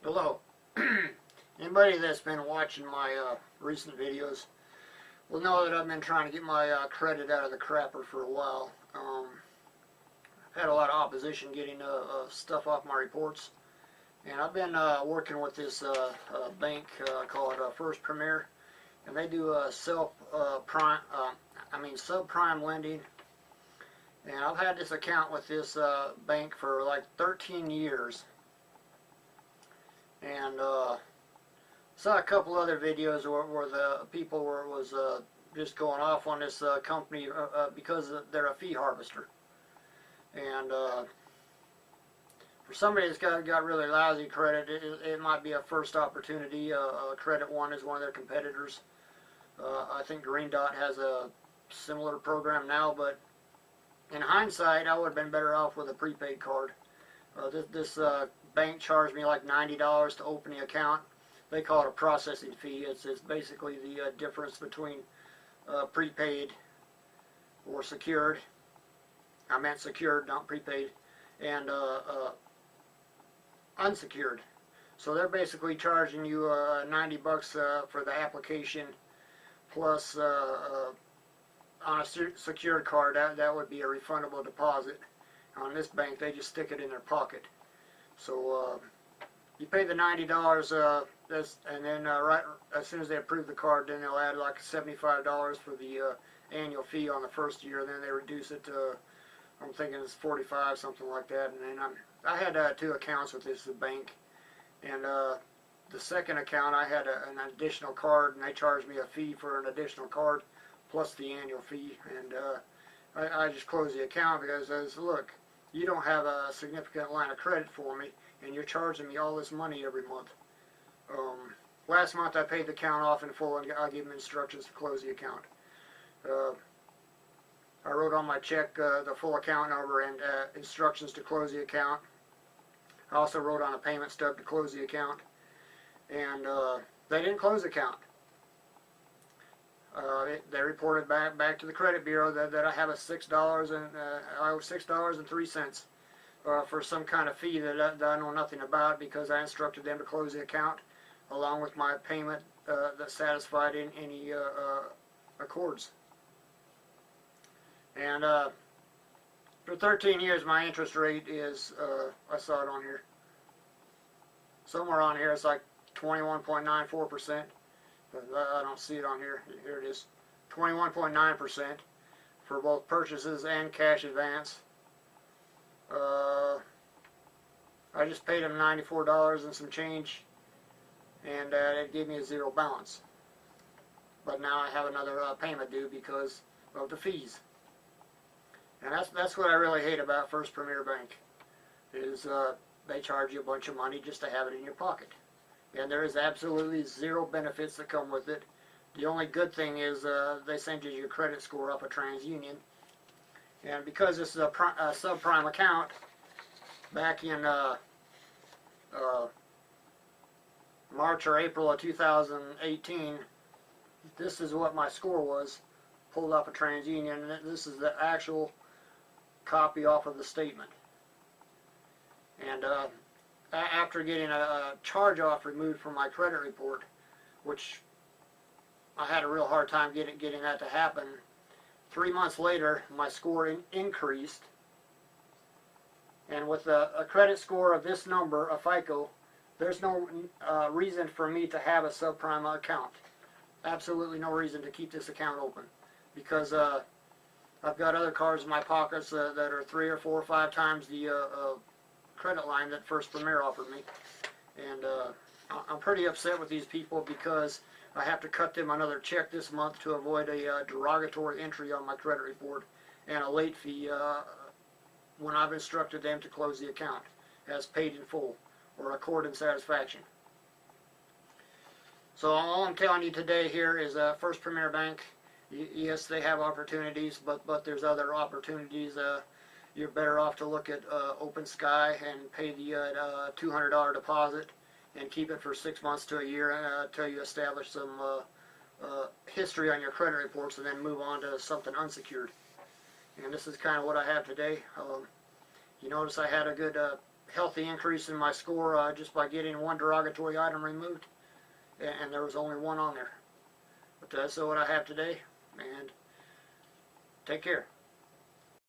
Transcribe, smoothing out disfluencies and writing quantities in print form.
Hello. Anybody that's been watching my recent videos will know that I've been trying to get my credit out of the crapper for a while. I've had a lot of opposition getting stuff off my reports, and I've been working with this bank called First Premier, and they do subprime lending. And I've had this account with this bank for like 13 years. And saw a couple other videos where the people was just going off on this company because they're a fee harvester. And for somebody that's got really lousy credit, it might be a first opportunity. Credit One is one of their competitors. I think Green Dot has a similar program now, but in hindsight, I would have been better off with a prepaid card. This bank charged me like $90 to open the account. They call it a processing fee. It's basically the difference between prepaid or secured. I meant secured, not prepaid, and unsecured. So they're basically charging you $90 for the application, plus on a secured card that would be a refundable deposit. On this bank, they just stick it in their pocket. So you pay the $90, and then right as soon as they approve the card, then they'll add like $75 for the annual fee on the first year. And then they reduce it to, I'm thinking it's $45, something like that. And then I had two accounts with this bank, and the second account I had an additional card, and they charged me a fee for an additional card plus the annual fee. And I just closed the account because I said, look, you don't have a significant line of credit for me, and you're charging me all this money every month. Last month I paid the account off in full, and I gave them instructions to close the account. I wrote on my check the full account number and instructions to close the account. I also wrote on a payment stub to close the account, and they didn't close the account. They reported back to the credit bureau that I have a I owe $6.03 for some kind of fee that I know nothing about, because I instructed them to close the account along with my payment that satisfied any accords. And for 13 years, my interest rate is, I saw it on here, somewhere on here, it's like 21.94%. I don't see it on here. Here it is, 21.9% for both purchases and cash advance. I just paid them $94 and some change, and it gave me a zero balance. But now I have another payment due because of the fees. And that's what I really hate about First Premier Bank, is they charge you a bunch of money just to have it in your pocket. And there is absolutely zero benefits that come with it. The only good thing is they send you your credit score off of TransUnion. And because this is a subprime account, back in March or April of 2018, this is what my score was, pulled off of TransUnion. And this is the actual copy off of the statement. And after getting a charge-off removed from my credit report, which I had a real hard time getting that to happen, 3 months later my score increased, and with a credit score of this number, a FICO, there's no reason for me to have a subprime account. Absolutely no reason to keep this account open, because I've got other cards in my pockets that are 3 or 4 or 5 times the credit line that First Premier offered me. And I'm pretty upset with these people because I have to cut them another check this month to avoid a derogatory entry on my credit report and a late fee when I've instructed them to close the account as paid in full or accord in satisfaction. So all I'm telling you today here is First Premier Bank, yes, they have opportunities, but there's other opportunities. You're better off to look at Open Sky and pay the $200 deposit and keep it for 6 months to a year until you establish some history on your credit reports, and then move on to something unsecured. And this is kind of what I have today. You notice I had a good healthy increase in my score just by getting one derogatory item removed, and there was only one on there. But that's what I have today, and take care.